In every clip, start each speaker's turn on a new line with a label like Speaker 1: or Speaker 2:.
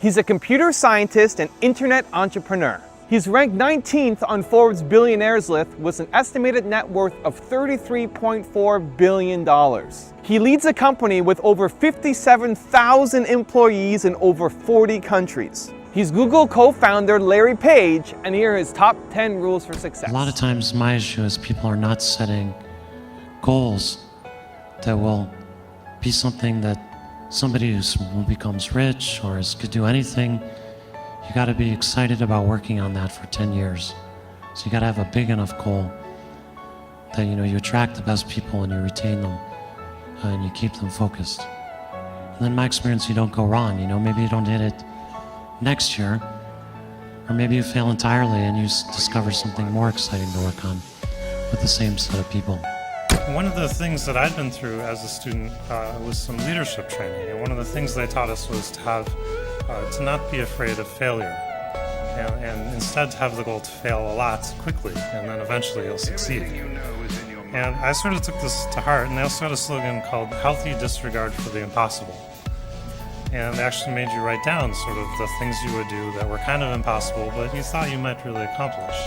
Speaker 1: He's a computer scientist and internet entrepreneur. He's ranked 19th on Forbes Billionaires list with an estimated net worth of $33.4 billion. He leads a company with over 57,000 employees in over 40 countries. He's Google co-founder Larry Page, and here are his top 10 rules for success.
Speaker 2: A lot of times my issue is people are not setting goals that will be something that somebody who becomes rich or could do anything. You got to be excited about working on that for 10 years. So you got to have a big enough goal that you attract the best people and you retain them and you keep them focused. And then in my experience, you don't go wrong. Maybe you don't hit it next year, or maybe you fail entirely and you discover something more exciting to work on with the same set of people.
Speaker 3: One of the things that I'd been through as a student was some leadership training, and one of the things they taught us was to not be afraid of failure, and instead to have the goal to fail a lot quickly, and then eventually you'll succeed. And I sort of took this to heart, and they also had a slogan called "Healthy Disregard for the Impossible." And they actually made you write down sort of the things you would do that were kind of impossible, but you thought you might really accomplish.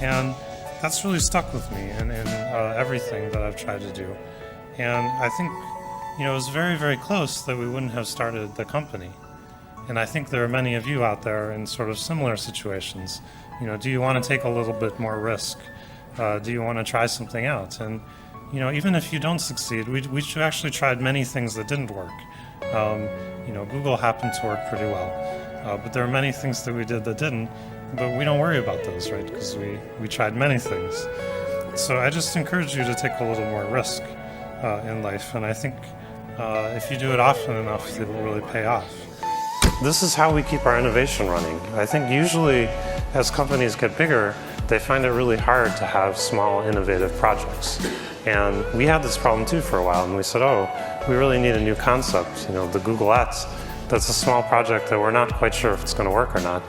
Speaker 3: And that's really stuck with me in everything that I've tried to do. And I think, it was very, very close that we wouldn't have started the company. And I think there are many of you out there in sort of similar situations. Do you want to take a little bit more risk? Do you want to try something out? And, even if you don't succeed, we actually tried many things that didn't work. Google happened to work pretty well, but there are many things that we did that didn't, but we don't worry about those, right? Because we tried many things. So I just encourage you to take a little more risk in life, and I think if you do it often enough, it will really pay off. This is how we keep our innovation running. I think usually as companies get bigger, they find it really hard to have small, innovative projects. And we had this problem too for a while, and we said, we really need a new concept, the Google Ads. That's a small project that we're not quite sure if it's going to work or not,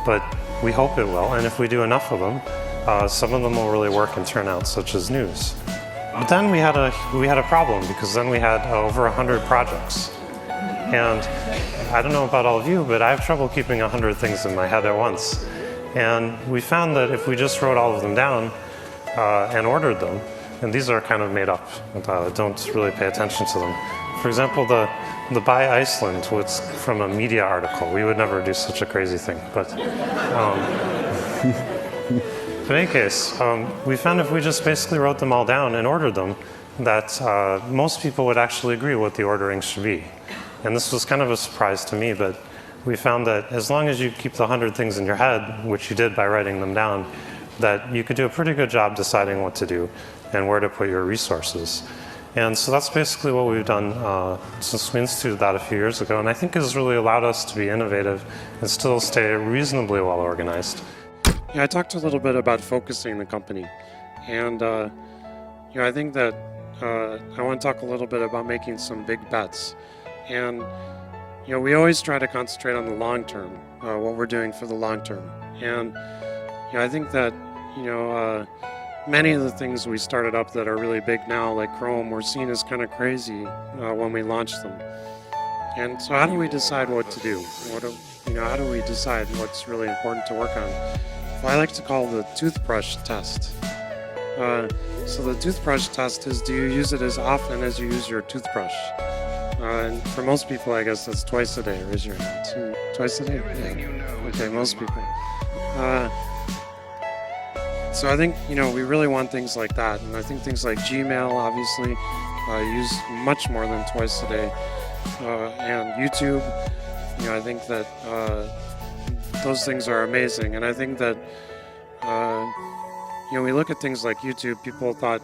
Speaker 3: but we hope it will, and if we do enough of them, some of them will really work and turn out, such as news. But then we had a problem, because then we had over 100 projects. And I don't know about all of you, but I have trouble keeping 100 things in my head at once. And we found that if we just wrote all of them down and ordered them, and these are kind of made up, don't really pay attention to them. For example, the Buy Iceland was from a media article. We would never do such a crazy thing, but in any case, we found if we just basically wrote them all down and ordered them, that most people would actually agree what the ordering should be. And this was kind of a surprise to me, but we found that as long as you keep the 100 things in your head, which you did by writing them down, that you could do a pretty good job deciding what to do and where to put your resources. And so that's basically what we've done since we instituted that a few years ago, and I think has really allowed us to be innovative and still stay reasonably well organized.
Speaker 4: Yeah, I talked a little bit about focusing the company, and I think that I want to talk a little bit about making some big bets. And we always try to concentrate on the long term, what we're doing for the long term. And I think that many of the things we started up that are really big now, like Chrome, were seen as kind of crazy when we launched them. And so how do we decide what to do? How do we decide what's really important to work on? Well, I like to call the toothbrush test. So the toothbrush test is, do you use it as often as you use your toothbrush? And for most people, I guess that's twice a day. Raise your hand. Twice a day? Yeah. Okay, most people. So I think, we really want things like that. And I think things like Gmail, obviously, use much more than twice a day. And YouTube, I think that those things are amazing. And I think that, we look at things like YouTube, people thought,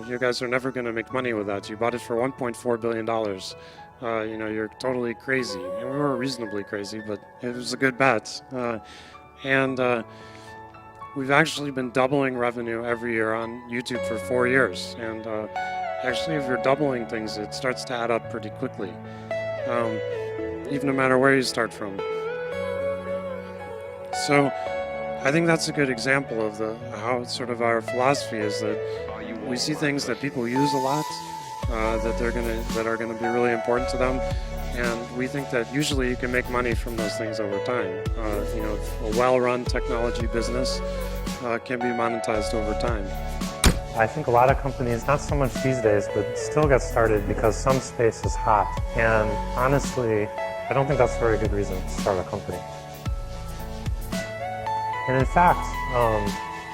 Speaker 4: you guys are never going to make money with that. You bought it for $1.4 billion. You're totally crazy. And we were reasonably crazy, but it was a good bet. We've actually been doubling revenue every year on YouTube for 4 years. And actually, if you're doubling things, it starts to add up pretty quickly, even no matter where you start from. So I think that's a good example of how sort of our philosophy is that we see things that people use a lot, that are going to be really important to them, And we think that usually you can make money from those things over time. You know, a well-run technology business can be monetized over time.
Speaker 5: I think a lot of companies, not so much these days, but still get started because some space is hot. And honestly, I don't think that's a very good reason to start a company. And in fact,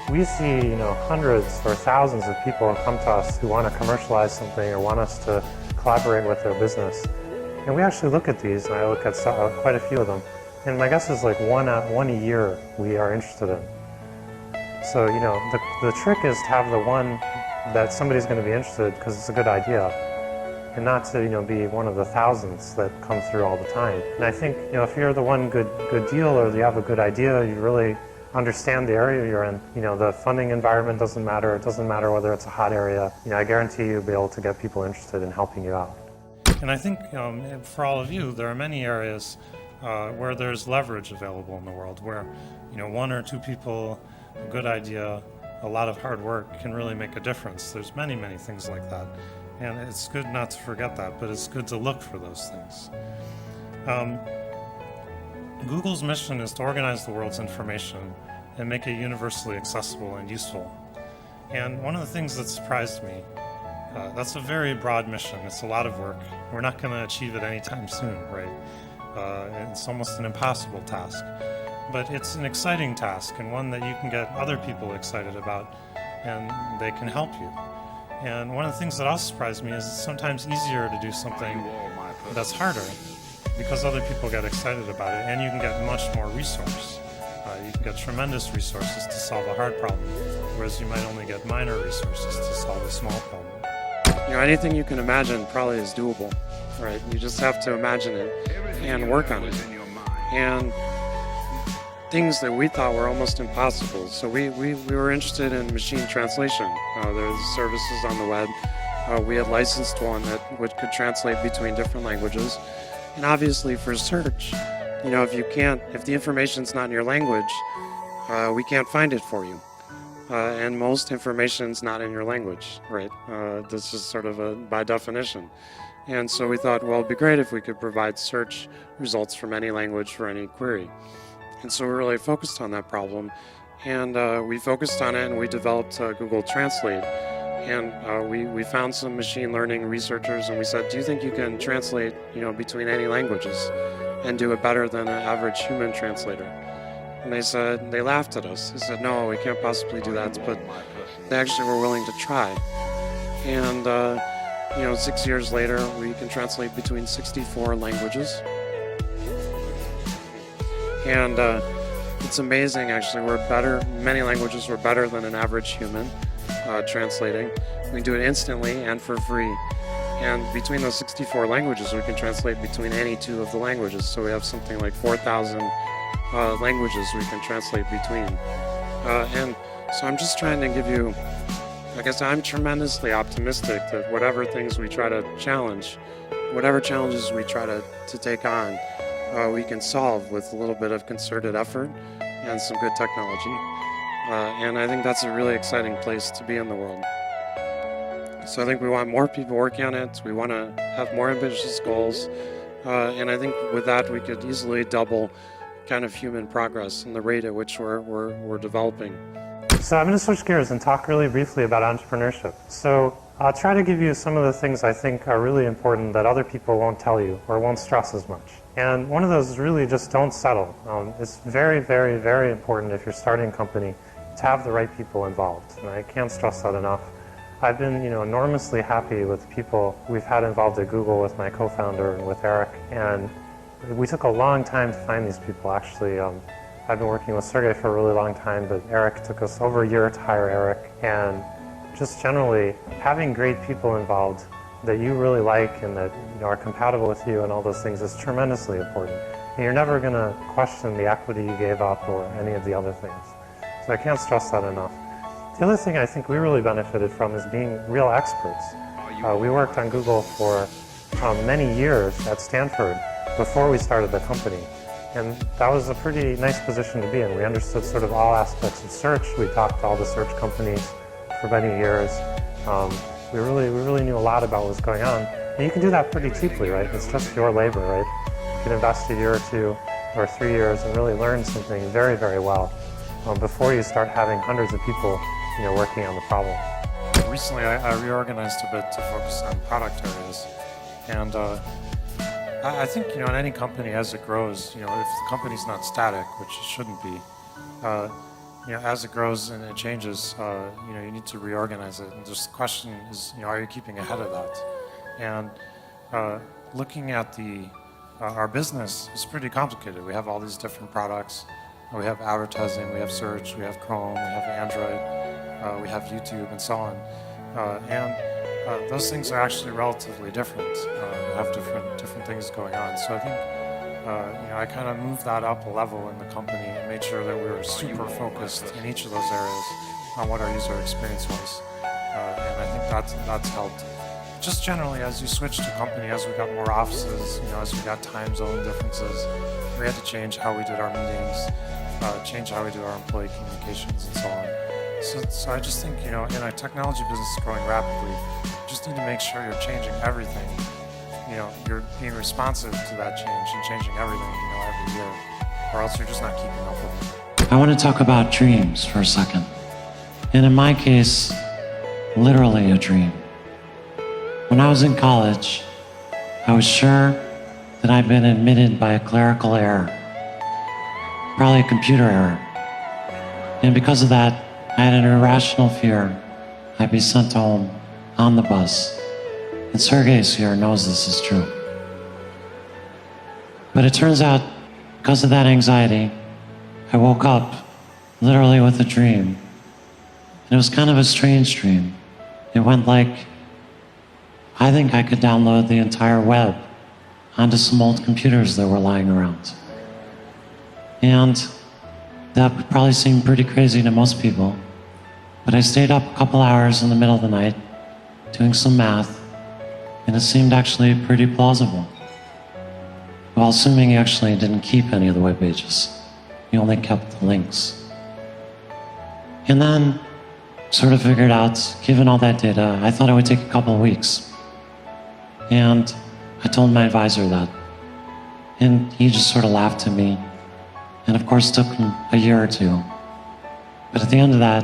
Speaker 5: we see hundreds or thousands of people come to us who want to commercialize something or want us to collaborate with their business. And we actually look at these, and I look at quite a few of them. And my guess is like one a year we are interested in. So, the trick is to have the one that somebody's going to be interested because it's a good idea, and not to, be one of the thousands that come through all the time. And I think, if you're the one good deal or you have a good idea, you really understand the area you're in. The funding environment doesn't matter. It doesn't matter whether it's a hot area. I guarantee you'll be able to get people interested in helping you out.
Speaker 3: And I think for all of you, there are many areas where there's leverage available in the world, where one or two people, a good idea, a lot of hard work can really make a difference. There's many things like that, and it's good not to forget that, but it's good to look for those things. Google's mission is to organize the world's information and make it universally accessible and useful. And one of the things that surprised me, that's a very broad mission. It's a lot of work. We're not going to achieve it anytime soon, right? It's almost an impossible task. But it's an exciting task, and one that you can get other people excited about, and they can help you. And one of the things that also surprised me is it's sometimes easier to do something that's harder because other people get excited about it, and you can get much more resource. You can get tremendous resources to solve a hard problem, whereas you might only get minor resources to solve a small problem.
Speaker 4: Anything you can imagine probably is doable, right? You just have to imagine it and work on it. And things that we thought were almost impossible. So we were interested in machine translation. There's services on the web. We had licensed one which could translate between different languages. And obviously for search, if the information's not in your language, we can't find it for you. And most information's not in your language, right? This is sort of by definition. And so we thought, well, it'd be great if we could provide search results from any language for any query. And so we really focused on that problem, and we focused on it, and we developed Google Translate. And we found some machine learning researchers, and we said, do you think you can translate, between any languages and do it better than an average human translator? And they laughed at us. They said, no, we can't possibly do that, but they actually were willing to try. And 6 years later, we can translate between 64 languages. And it's amazing, actually. Many languages were better than an average human translating. We can do it instantly and for free. And between those 64 languages, we can translate between any two of the languages. So we have something like 4,000 languages we can translate between. And so I'm just trying to give you, I guess I'm tremendously optimistic that whatever things we try to challenge, whatever challenges we try to take on, we can solve with a little bit of concerted effort and some good technology. And I think that's a really exciting place to be in the world. So I think we want more people working on it. We want to have more ambitious goals. And I think with that, we could easily double kind of human progress and the rate at which we're developing.
Speaker 5: So I'm going to switch gears and talk really briefly about entrepreneurship. So I'll try to give you some of the things I think are really important that other people won't tell you or won't stress as much. And one of those is really just don't settle. It's very, very, very important if you're starting a company to have the right people involved. And I can't stress that enough. I've been, enormously happy with people we've had involved at Google with my co-founder and with Eric. And we took a long time to find these people, actually. I've been working with Sergey for a really long time, but Eric took us over a year to hire Eric. And just generally, having great people involved that you really like and that are compatible with you and all those things is tremendously important. And you're never going to question the equity you gave up or any of the other things. So I can't stress that enough. The other thing I think we really benefited from is being real experts. We worked on Google for many years at Stanford before we started the company. And that was a pretty nice position to be in. We understood sort of all aspects of search. We talked to all the search companies for many years. We really knew a lot about what was going on. And you can do that pretty cheaply, right? It's just your labor, right? You can invest a year or 2 or 3 years and really learn something very, very well before you start having hundreds of people, working on the problem.
Speaker 4: Recently, I reorganized a bit to focus on product areas, and I think in any company as it grows, if the company's not static, which it shouldn't be, as it grows and it changes, you need to reorganize it. And just the question is, are you keeping ahead of that? And looking at our business is pretty complicated. We have all these different products. We have advertising, we have search, we have Chrome, we have Android, we have YouTube, and so on. And those things are actually relatively different. We have different things going on. So I think I kind of moved that up a level in the company and made sure that we were super focused in each of those areas on what our user experience was. And I think that's helped. Just generally, as you switch to company, as we got more offices, as we got time zone differences, we had to change how we did our meetings, change how we do our employee communications, and so on. So I just think, in a technology business growing rapidly, you just need to make sure you're changing everything. You're being responsive to that change and changing everything, every year, or else you're just not keeping up with it.
Speaker 2: I want to talk about dreams for a second. And in my case, literally a dream. When I was in college, I was sure that I'd been admitted by a clerical error, probably a computer error. And because of that, I had an irrational fear I'd be sent home on the bus. And Sergey's here knows this is true. But it turns out, because of that anxiety, I woke up literally with a dream. And it was kind of a strange dream. It went like, I think I could download the entire web onto some old computers that were lying around. And that would probably seem pretty crazy to most people, but I stayed up a couple hours in the middle of the night doing some math, and it seemed actually pretty plausible. Well, assuming you actually didn't keep any of the web pages. You only kept the links. And then, sort of figured out, given all that data, I thought it would take a couple of weeks. And I told my advisor that. And he just sort of laughed at me. And of course, it took him a year or 2. But at the end of that,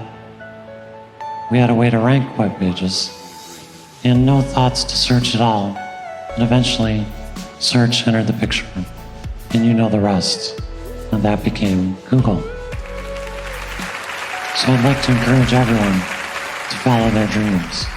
Speaker 2: we had a way to rank web pages. And no thoughts to search at all. And eventually, search entered the picture. And you know the rest. And that became Google. So I'd like to encourage everyone to follow their dreams.